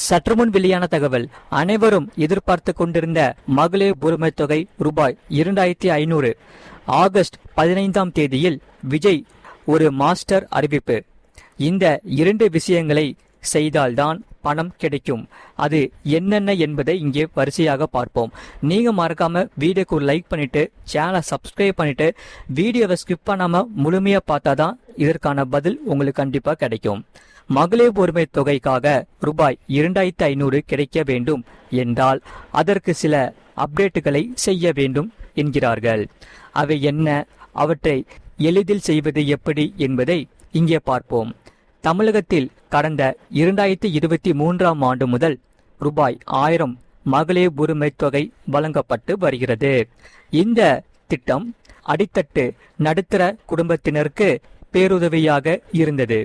சற்றுமுன் வெளியான தகவல். அனைவரும் எதிர்பார்த்து கொண்டிருந்த மகளிர் உரிமை தொகை ரூபாய் 2500. ஆகஸ்ட் 15ஆம் தேதியில் விஜய் ஒரு மாஸ்டர் அறிவிப்பு. இந்த 2 விஷயங்களை செய்தால்தான் பணம் கிடைக்கும். அது என்னென்ன என்பதை இங்கே வரிசையாக பார்ப்போம். நீங்க மறக்காம வீடியோக்கு ஒரு லைக் பண்ணிட்டு சேனலை சப்ஸ்கிரைப் பண்ணிட்டு வீடியோவை ஸ்கிப் பண்ணாம முழுமையா பார்த்தாதான் இதற்கான பதில் உங்களுக்கு கண்டிப்பா கிடைக்கும். மகளிர் உரிமை தொகைக்காக ரூபாய் 2500 கிடைக்க வேண்டும் என்றால் அதற்கு சில அப்டேட்டுகளை செய்ய வேண்டும் என்கிறார்கள். அவை என்ன, அவற்றை எளிதில் செய்வது எப்படி என்பதை இங்கே பார்ப்போம். தமிழகத்தில் கடந்த 2023ஆம் ஆண்டு முதல் ரூபாய் 1000 மகளிர் உரிமை தொகை வழங்கப்பட்டு வருகிறது. இந்த திட்டம் அடித்தட்டு நடுத்தர குடும்பத்தினருக்கு பேருதவியாக இருந்தது.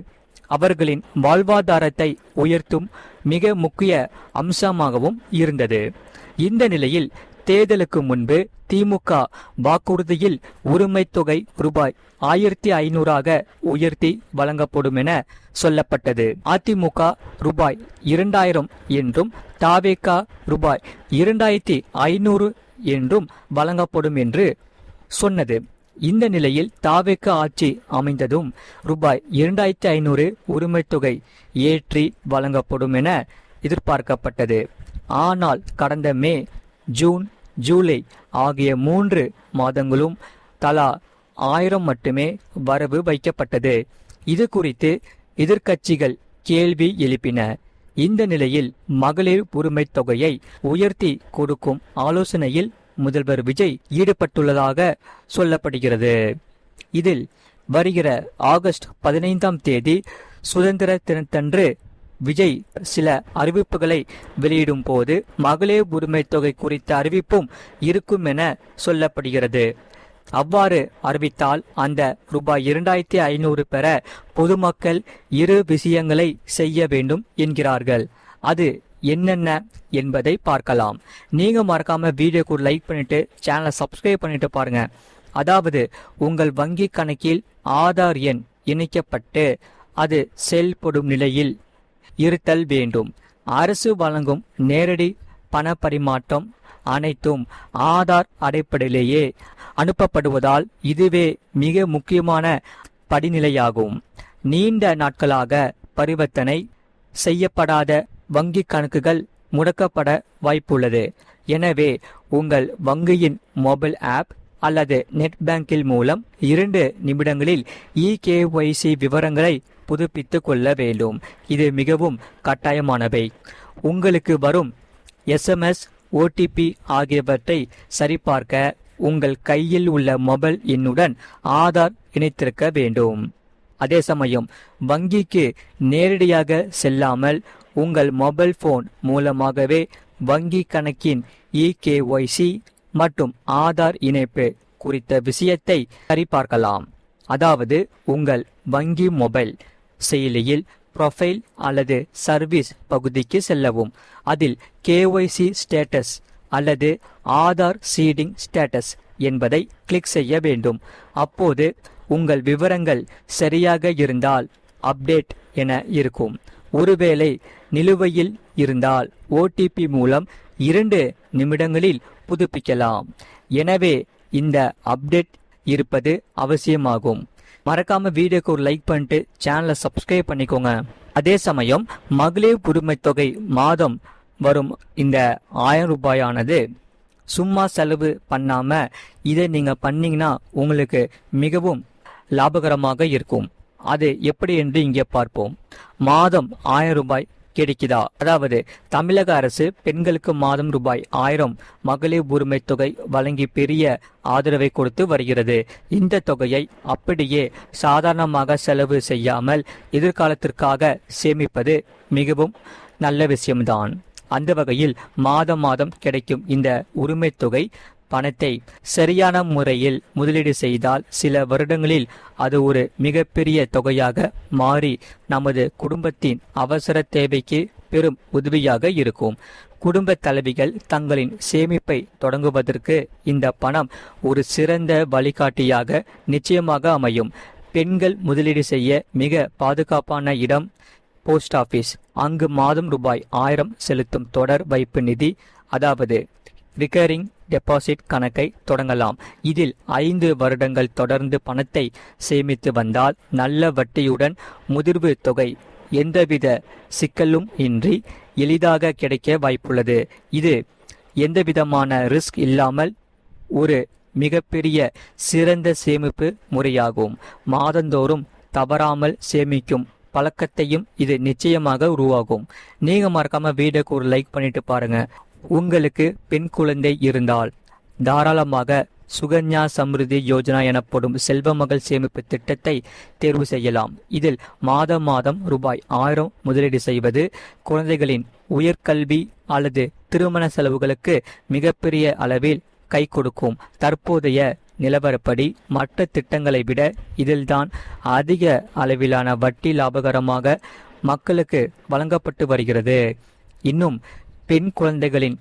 அவர்களின் வாழ்வாதாரத்தை உயர்த்தும் மிக முக்கிய அம்சமாகவும் இருந்தது. இந்த நிலையில் தேர்தலுக்கு முன்பு திமுக வாக்குறுதியில் உரிமை தொகை ரூபாய் 1500 உயர்த்தி வழங்கப்படும் என சொல்லப்பட்டது. அதிமுக ரூபாய் 2000 என்றும் தவேக ரூபாய் 2500 என்றும் வழங்கப்படும் என்று சொன்னது. இந்த நிலையில் தவேக ஆட்சி அமைந்ததும் ரூபாய் 2500 உரிமை தொகை ஏற்றி வழங்கப்படும் என எதிர்பார்க்கப்பட்டது. ஆனால் கடந்த மே, ஜூன், ஜூலை ஆகிய 3 மாதங்களும் தலா 1000 மட்டுமே வரவு வைக்கப்பட்டது. இது குறித்து எதிர்க்கட்சிகள் கேள்வி எழுப்பின. இந்த நிலையில் மகளிர் உரிமை தொகையை உயர்த்தி கொடுக்கும் ஆலோசனையில் முதல்வர் விஜய் ஈடுபட்டுள்ளதாக சொல்லப்படுகிறது. இதில் வருகிற ஆகஸ்ட் 15ஆம் தேதி சுதந்திர தினத்தன்று விஜய் சில அறிவிப்புகளை வெளியிடும் போது மகளிர் உரிமை தொகை குறித்த அறிவிப்பும் இருக்கும் என சொல்லப்படுகிறது. அவ்வாறு அறிவித்தால் அந்த ரூபாய் 2500 பெற பொதுமக்கள் 2 விஷயங்களை செய்ய வேண்டும் என்கிறார்கள். அது என்னென்ன என்பதை பார்க்கலாம். நீங்க மறக்காம வீடியோக்கு ஒரு லைக் பண்ணிட்டு சேனலை சப்ஸ்கிரைப் பண்ணிட்டு பாருங்க. அதாவது உங்கள் வங்கி கணக்கில் ஆதார் எண் இணைக்கப்பட்டு அது செயல்படும் நிலையில் இருத்தல் வேண்டும். அரசு வழங்கும் நேரடி பண பரிமாற்றம் அனைத்தும் ஆதார் அடிப்படையிலேயே அனுப்பப்படுவதால் இதுவே மிக முக்கியமான படிநிலையாகும். நீண்ட நாட்களாக பரிவர்த்தனை செய்யப்படாத வங்கி கணக்குகள் முடக்கப்பட வாய்ப்புள்ளது. எனவே உங்கள் வங்கியின் மொபைல் ஆப் அல்லது நெட் பேங்கிங் மூலம் 2 நிமிடங்களில் EKYC விவரங்களை புதுப்பித்துக் கொள்ள வேண்டும். இது மிகவும் கட்டாயமானவை. உங்களுக்கு வரும் SMS, OTP ஆகியவற்றை சரிபார்க்க உங்கள் கையில் உள்ள மொபைல் எண்ணுடன் ஆதார் இணைத்திருக்க வேண்டும். அதே சமயம் வங்கிக்கு நேரடியாக செல்லாமல் உங்கள் மொபைல் போன் மூலமாகவே வங்கி கணக்கின் EKYC மற்றும் ஆதார் இணைப்பு குறித்த விஷயத்தை சரிபார்க்கலாம். அதாவது உங்கள் வங்கி மொபைல் செயலியில் ப்ரொஃபைல் அல்லது சர்வீஸ் பகுதிக்கு செல்லவும். அதில் KYC ஸ்டேட்டஸ் அல்லது ஆதார் சீடிங் ஸ்டேட்டஸ் என்பதை கிளிக் செய்ய வேண்டும். அப்போது உங்கள் விவரங்கள் சரியாக இருந்தால் அப்டேட் என இருக்கும். ஒருவேளை நிலுவையில் இருந்தால் OTP மூலம் 2 நிமிடங்களில் புதுப்பிக்கலாம். எனவே இந்த அப்டேட் இருப்பது அவசியமாகும். மறக்காம வீடியோக்கு ஒரு லைக் பண்ணிட்டு சேனலை சப்ஸ்கிரைப் பண்ணிக்கோங்க. அதே சமயம் மகளிர் உரிமை தொகை மாதம் வரும் இந்த 1000 ரூபாயானது சும்மா செலவு பண்ணாம இதை நீங்க பண்ணீங்கன்னா உங்களுக்கு மிகவும் லாபகரமாக இருக்கும். அது எப்படி என்று இங்கே பார்ப்போம். மாதம் 1000 ரூபாய் கிடைக்குதா? அதாவது தமிழக அரசு பெண்களுக்கு மாதம் ரூபாய் 1000 மகளிர் உரிமை தொகை வழங்கி பெரிய ஆதரவை கொடுத்து வருகிறது. இந்த தொகையை அப்படியே சாதாரணமாக செலவு செய்யாமல் எதிர்காலத்திற்காக சேமிப்பது மிகவும் நல்ல விஷயம்தான். அந்த வகையில் மாதம் கிடைக்கும் இந்த உரிமை தொகை பணத்தை சரியான முறையில் முதலீடு செய்தால் சில வருடங்களில் அது ஒரு மிகப்பெரிய தொகையாக மாறி நமது குடும்பத்தின் அவசர தேவைக்கு பெரும் உதவியாக இருக்கும். குடும்ப தலைவிகள் தங்களின் சேமிப்பை தொடங்குவதற்கு இந்த பணம் ஒரு சிறந்த வழிகாட்டியாக நிச்சயமாக அமையும். பெண்கள் முதலீடு செய்ய மிக பாதுகாப்பான இடம் போஸ்ட் ஆபீஸ். அங்கு மாதம் ரூபாய் 1000 செலுத்தும் தொடர் வைப்பு நிதி, அதாவது ரிகரிங் டெபாசிட் கணக்கை தொடங்கலாம். இதில் 5 வருடங்கள் தொடர்ந்து பணத்தை சேமித்து வந்தால் நல்ல வட்டியுடன் முதிர்வு தொகை எந்தவித சிக்கலும் இன்றி எளிதாக கிடைக்க வாய்ப்புள்ளது. இது எந்தவிதமான ரிஸ்க் இல்லாமல் ஒரு மிகப்பெரிய சிறந்த சேமிப்பு முறையாகும். மாதந்தோறும் தவறாமல் சேமிக்கும் பழக்கத்தையும் இது நிச்சயமாக உருவாகும். நீங்க மறக்காம வீடியோக்கு ஒரு லைக் பண்ணிட்டு பாருங்க. உங்களுக்கு பெண் குழந்தை இருந்தால் தாராளமாக சுகன்யா சம்ருதி யோஜனா எனப்படும் செல்வமகள் சேமிப்பு திட்டத்தை தேர்வு செய்யலாம். இதில் மாதம் மாதம் ரூபாய் 1000 முதலீடு செய்வது குழந்தைகளின் உயர்கல்வி அல்லது திருமண செலவுகளுக்கு மிகப்பெரிய அளவில் கை கொடுக்கும். தற்போதைய நிலவரப்படி மற்ற திட்டங்களை விட இதில்தான் அதிக அளவிலான வட்டி லாபகரமாக மக்களுக்கு வழங்கப்பட்டு வருகிறது. இன்னும் பெண் குழந்தைகளின்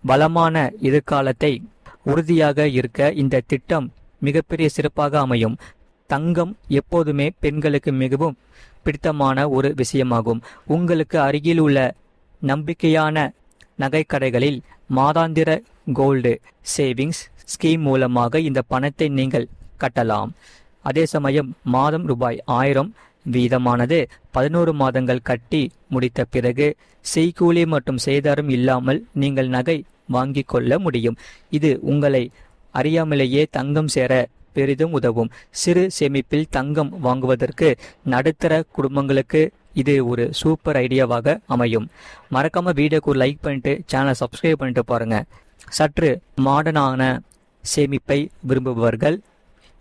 வளமான எதிர்காலத்தை உறுதியாக இருக்க இந்த திட்டம் மிகப்பெரிய சிறப்பாக அமையும். தங்கம் எப்போதுமே பெண்களுக்கு மிகவும் பிடித்தமான ஒரு விஷயமாகும். உங்களுக்கு அருகில் உள்ள நம்பிக்கையான நகைக்கடைகளில் மாதாந்திர கோல்டு சேவிங்ஸ் ஸ்கீம் மூலமாக இந்த பணத்தை நீங்கள் கட்டலாம். அதே சமயம் மாதம் ரூபாய் 1000 வீதமானது 11 மாதங்கள் கட்டி முடித்த பிறகு செய்கூலி மற்றும் சேதாரம் இல்லாமல் நீங்கள் நகை வாங்கிக் கொள்ள முடியும். இது உங்களை அறியாமலேயே தங்கம் சேர பெரிதும் உதவும். சிறு சேமிப்பில் தங்கம் வாங்குவதற்கு நடுத்தர குடும்பங்களுக்கு இது ஒரு சூப்பர் ஐடியாவாக அமையும். மறக்காம வீடியோக்கு ஒரு லைக் பண்ணிட்டு சேனலை சப்ஸ்கிரைப் பண்ணிட்டு பாருங்க. சற்று மாடர்னான சேமிப்பை விரும்புபவர்கள்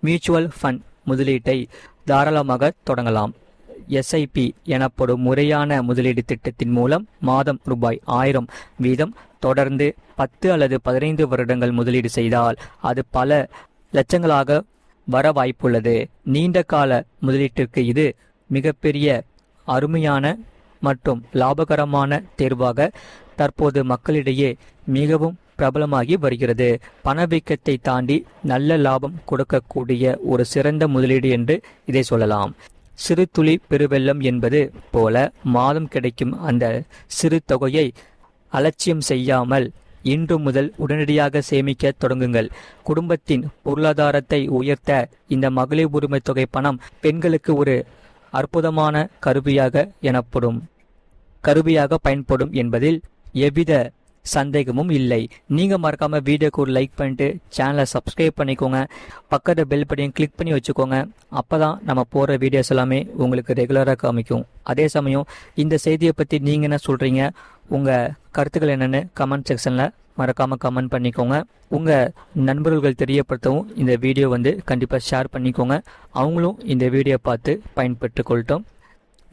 மியூச்சுவல் ஃபண்ட் முதலீட்டை தாராளமாக தொடங்கலாம். எஸ்ஐபி எனப்படும் முறையான முதலீடு திட்டத்தின் மூலம் மாதம் ரூபாய் 1000 வீதம் தொடர்ந்து 10 அல்லது 15 வருடங்கள் முதலீடு செய்தால் அது பல லட்சங்களாக வர வாய்ப்புள்ளது. நீண்ட கால முதலீட்டிற்கு இது மிகப்பெரிய அருமையான மற்றும் லாபகரமான தேர்வாக தற்போது மக்களிடையே மிகவும் பிரபலமாகி வருகிறது. பணவீக்கத்தை தாண்டி நல்ல லாபம் கொடுக்கக்கூடிய ஒரு சிறந்த முதலீடு என்று இதை சொல்லலாம். சிறு துளி பெருவெள்ளம் என்பது போல மாதம் கிடைக்கும் அந்த சிறு தொகையை அலட்சியம் செய்யாமல் இன்று முதல் உடனடியாக சேமிக்க தொடங்குங்கள். குடும்பத்தின் பொருளாதாரத்தை உயர்த்த இந்த மகளிர் உரிமை தொகை பணம் பெண்களுக்கு ஒரு அற்புதமான கருவியாக பயன்படும் என்பதில் எவ்வித சந்தேகமும் இல்லை. நீங்க மறக்காம வீடியோக்கு ஒரு லைக் பண்ணிட்டு சேனலை சப்ஸ்கிரைப் பண்ணிக்கோங்க. பக்கத்து பெல் பட்டனையும் கிளிக் பண்ணி வச்சுக்கோங்க. அப்பதான் நம்ம போற வீடியோஸ் எல்லாமே உங்களுக்கு ரெகுலராக காமிக்கும். அதே சமயம் இந்த செய்தியை பத்தி நீங்க என்ன சொல்றீங்க, உங்க கருத்துக்கள் என்னன்னு கமெண்ட் செக்ஷன்ல மறக்காம கமெண்ட் பண்ணிக்கோங்க. உங்க நண்பர்கள் தெரியப்படுத்தவும் இந்த வீடியோ கண்டிப்பா ஷேர் பண்ணிக்கோங்க. அவங்களும் இந்த வீடியோ பார்த்து பயன்பெற்று கொள்ளட்டும்.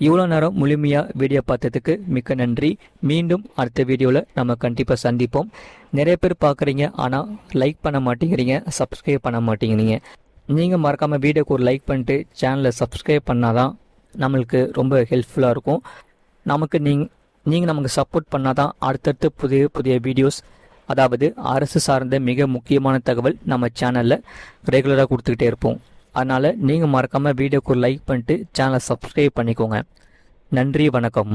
இவ்வளோ நேரம் முழுமையாக வீடியோ பார்த்ததுக்கு மிக்க நன்றி. மீண்டும் அடுத்த வீடியோவில் நம்ம கண்டிப்பாக சந்திப்போம். நிறைய பேர் பார்க்குறீங்க, ஆனால் லைக் பண்ண மாட்டேங்கிறீங்க, சப்ஸ்கிரைப் பண்ண மாட்டேங்கிறீங்க. நீங்கள் மறக்காமல் வீடியோக்கு ஒரு லைக் பண்ணிட்டு சேனலை சப்ஸ்கிரைப் பண்ணாதான் நம்மளுக்கு ரொம்ப ஹெல்ப்ஃபுல்லாக இருக்கும். நீங்கள் நமக்கு சப்போர்ட் பண்ணாதான் அடுத்தடுத்து புதிய புதிய வீடியோஸ், அதாவது அரசு சார்ந்த மிக முக்கியமான தகவல் நம்ம சேனலில் ரெகுலராக கொடுத்துக்கிட்டே இருப்போம். அதனால் நீங்கள் மறக்காமல் வீடியோக்கு லைக் பண்ணிட்டு சேனலை சப்ஸ்கிரைப் பண்ணிக்கோங்க. நன்றி, வணக்கம்.